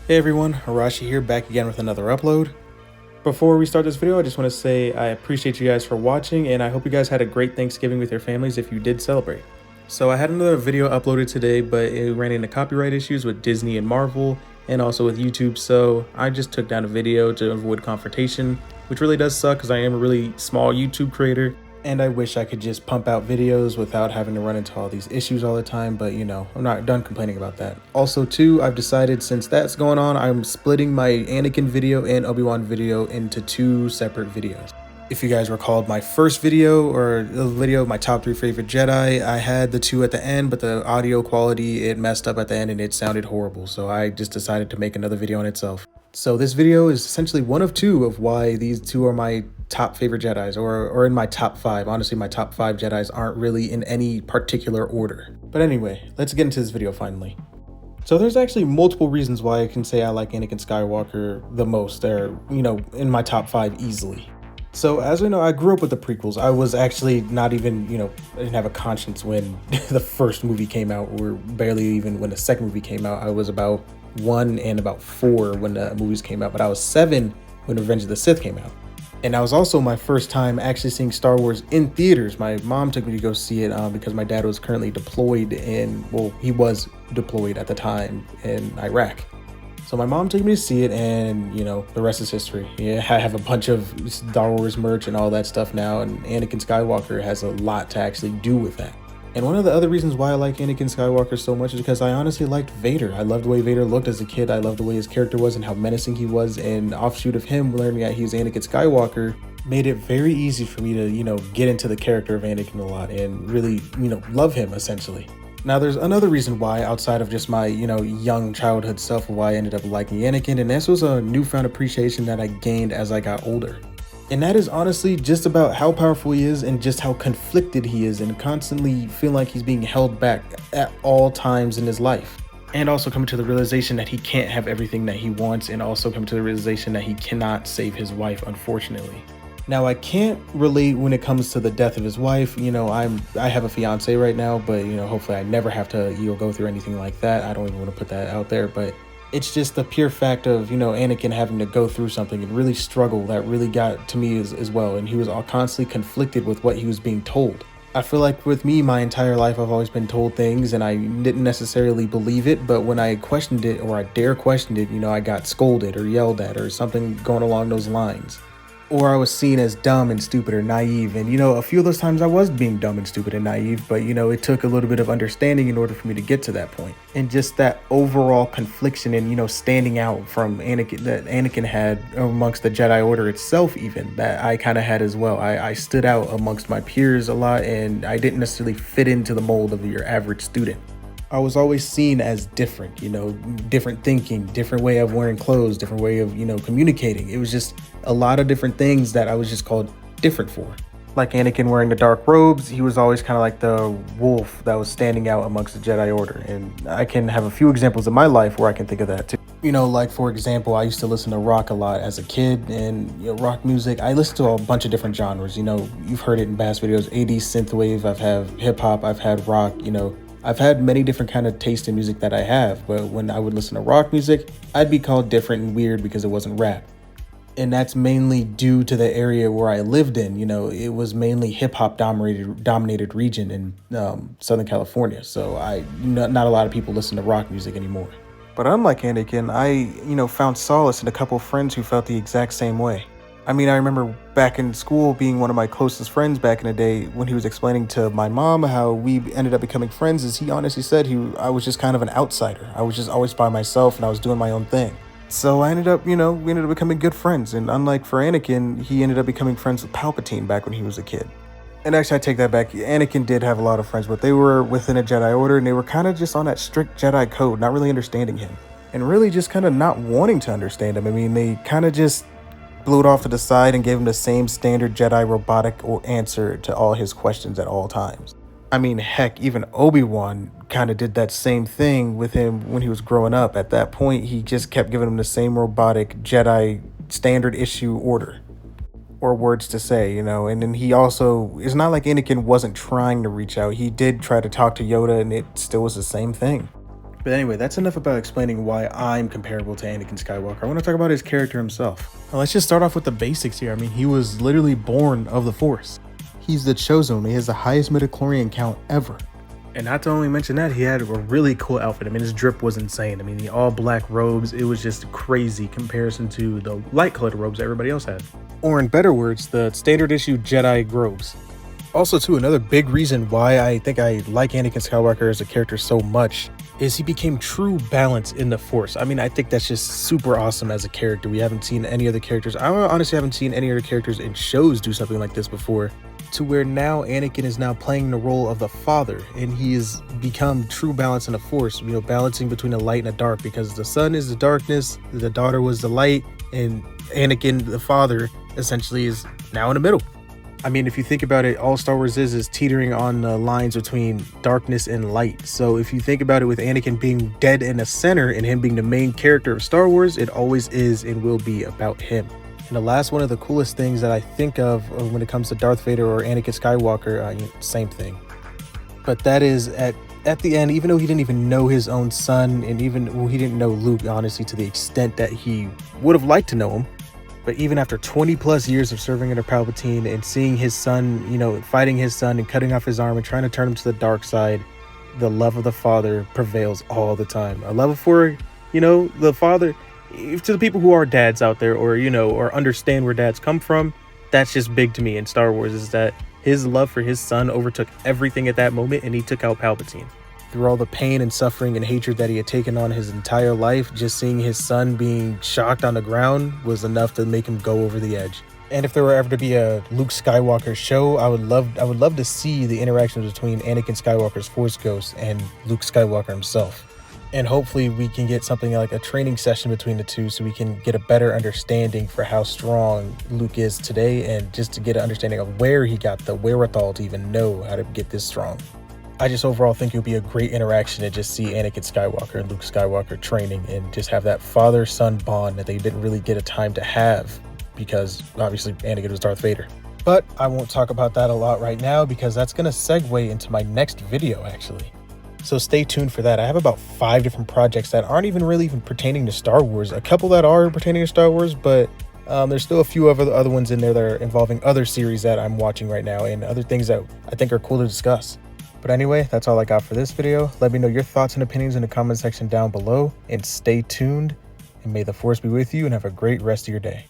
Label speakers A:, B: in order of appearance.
A: Hey everyone, Arashi here, back again with another upload. Before we start this video, I just want to say I appreciate you guys for watching, and I hope you guys had a great Thanksgiving with your families if you did celebrate. So I had another video uploaded today, but it ran into copyright issues with Disney and Marvel, and also with YouTube, so I just took down a video to avoid confrontation, which really does suck because I am a really small YouTube creator, and I wish I could just pump out videos without having to run into all these issues all the time, but you know, I'm not done complaining about that. Also too, I've decided since that's going on, I'm splitting my Anakin video and Obi-Wan video into two separate videos. If you guys recalled my first video, or the video of my top 3 favorite Jedi, I had the two at the end, but the audio quality, it messed up at the end and it sounded horrible, so I just decided to make another video on itself. So this video is essentially one of two of why these two are my top favorite Jedis, or in my top 5. Honestly, my top 5 Jedis aren't really in any particular order. But anyway, let's get into this video finally. So there's actually multiple reasons why I can say I like Anakin Skywalker the most. They're, in my top 5 easily. So as we know, I grew up with the prequels. I was actually not even, I didn't have a conscience when the first movie came out, or barely even when the second movie came out. I was about 1 and about 4 when the movies came out, but I was 7 when Revenge of the Sith came out. And that was also my first time actually seeing Star Wars in theaters. My mom took me to go see it because my dad was currently deployed he was deployed at the time in Iraq. So my mom took me to see it, and the rest is history. Yeah, I have a bunch of Star Wars merch and all that stuff now, and Anakin Skywalker has a lot to actually do with that. And one of the other reasons why I like Anakin Skywalker so much is because I honestly liked Vader. I loved the way Vader looked as a kid. I loved the way his character was and how menacing he was. And offshoot of him learning that he was Anakin Skywalker made it very easy for me to, get into the character of Anakin a lot and really, love him essentially. Now, there's another reason why, outside of just my, young childhood self, why I ended up liking Anakin, and this was a newfound appreciation that I gained as I got older. And that is honestly just about how powerful he is and just how conflicted he is, and constantly feel like he's being held back at all times in his life. And also coming to the realization that he can't have everything that he wants, and also coming to the realization that he cannot save his wife, unfortunately. Now, I can't relate when it comes to the death of his wife. I have a fiance right now, but hopefully I never have to go through anything like that. I don't even want to put that out there, but it's just the pure fact of Anakin having to go through something and really struggle that really got to me as well. And he was all constantly conflicted with what he was being told. I feel like with me, my entire life, I've always been told things and I didn't necessarily believe it, but when I questioned it, or I dare question it, I got scolded or yelled at or something going along those lines. Or I was seen as dumb and stupid or naive. And, a few of those times I was being dumb and stupid and naive, but, it took a little bit of understanding in order for me to get to that point. And just that overall confliction and, standing out from Anakin, that Anakin had amongst the Jedi Order itself, even, that I kind of had as well. I stood out amongst my peers a lot, and I didn't necessarily fit into the mold of your average student. I was always seen as different, different thinking, different way of wearing clothes, different way of, communicating. It was just a lot of different things that I was just called different for. Like Anakin wearing the dark robes, he was always kind of like the wolf that was standing out amongst the Jedi Order. And I can have a few examples in my life where I can think of that too. Like for example, I used to listen to rock a lot as a kid, and rock music. I listened to a bunch of different genres. You've heard it in past videos, 80s synthwave, I've had hip hop, I've had rock, I've had many different kind of taste in music that I have, but when I would listen to rock music, I'd be called different and weird because it wasn't rap. And that's mainly due to the area where I lived in. It was mainly hip hop dominated region in Southern California. So not a lot of people listen to rock music anymore. But unlike Anakin, I found solace in a couple of friends who felt the exact same way. I remember back in school being one of my closest friends back in the day when he was explaining to my mom how we ended up becoming friends, is he honestly said I was just kind of an outsider. I was just always by myself and I was doing my own thing. So I ended up, we ended up becoming good friends. And unlike for Anakin, he ended up becoming friends with Palpatine back when he was a kid. And actually, I take that back. Anakin did have a lot of friends, but they were within a Jedi Order and they were kind of just on that strict Jedi code, not really understanding him. And really just kind of not wanting to understand him. They kind of just blew it off to the side and gave him the same standard Jedi robotic answer to all his questions at all times. Heck, even Obi-Wan kind of did that same thing with him when he was growing up. At that point, he just kept giving him the same robotic Jedi standard issue order or words to say, and then he also, it's not like Anakin wasn't trying to reach out. He did try to talk to Yoda and it still was the same thing. But anyway, that's enough about explaining why I'm comparable to Anakin Skywalker. I want to talk about his character himself. Now, let's just start off with the basics here. I mean, he was literally born of the Force. He's the chosen one. He has the highest midichlorian count ever. And not to only mention that, he had a really cool outfit. I mean, his drip was insane. I mean, the all black robes, it was just crazy comparison to the light colored robes everybody else had. Or in better words, the standard issue Jedi robes. Also, too, another big reason why I think I like Anakin Skywalker as a character so much is he became true balance in the Force. I mean, I think that's just super awesome as a character. We haven't seen any other characters. I honestly haven't seen any other characters in shows do something like this before, to where now Anakin is now playing the role of the father, and he has become true balance in the Force, you know, balancing between the light and the dark, because the son is the darkness, the daughter was the light, and Anakin, the father, essentially is now in the middle. I mean, if you think about it, all Star Wars is teetering on the lines between darkness and light. So if you think about it, with Anakin being dead in the center and him being the main character of Star Wars, it always is and will be about him. And the last one of the coolest things that I think of when it comes to Darth Vader or Anakin Skywalker, same thing. But that is at the end, even though he didn't even know his own son, and he didn't know Luke, honestly, to the extent that he would have liked to know him. But even after 20 plus years of serving under Palpatine and seeing his son, you know, fighting his son and cutting off his arm and trying to turn him to the dark side, the love of the father prevails all the time. A love for, you know, the father, to the people who are dads out there, or, you know, or understand where dads come from, that's just big to me in Star Wars, is that his love for his son overtook everything at that moment, and he took out Palpatine. Through all the pain and suffering and hatred that he had taken on his entire life, just seeing his son being shocked on the ground was enough to make him go over the edge. And if there were ever to be a Luke Skywalker show, I would love to see the interactions between Anakin Skywalker's Force Ghost and Luke Skywalker himself. And hopefully we can get something like a training session between the two, so we can get a better understanding for how strong Luke is today, and just to get an understanding of where he got the wherewithal to even know how to get this strong. I just overall think it would be a great interaction to just see Anakin Skywalker and Luke Skywalker training, and just have that father-son bond that they didn't really get a time to have, because obviously Anakin was Darth Vader. But I won't talk about that a lot right now, because that's going to segue into my next video, actually. So stay tuned for that. I have about 5 different projects that aren't even pertaining to Star Wars. A couple that are pertaining to Star Wars, but there's still a few of the other ones in there that are involving other series that I'm watching right now, and other things that I think are cool to discuss. But anyway, that's all I got for this video. Let me know your thoughts and opinions in the comment section down below, and stay tuned, and may the Force be with you, and have a great rest of your day.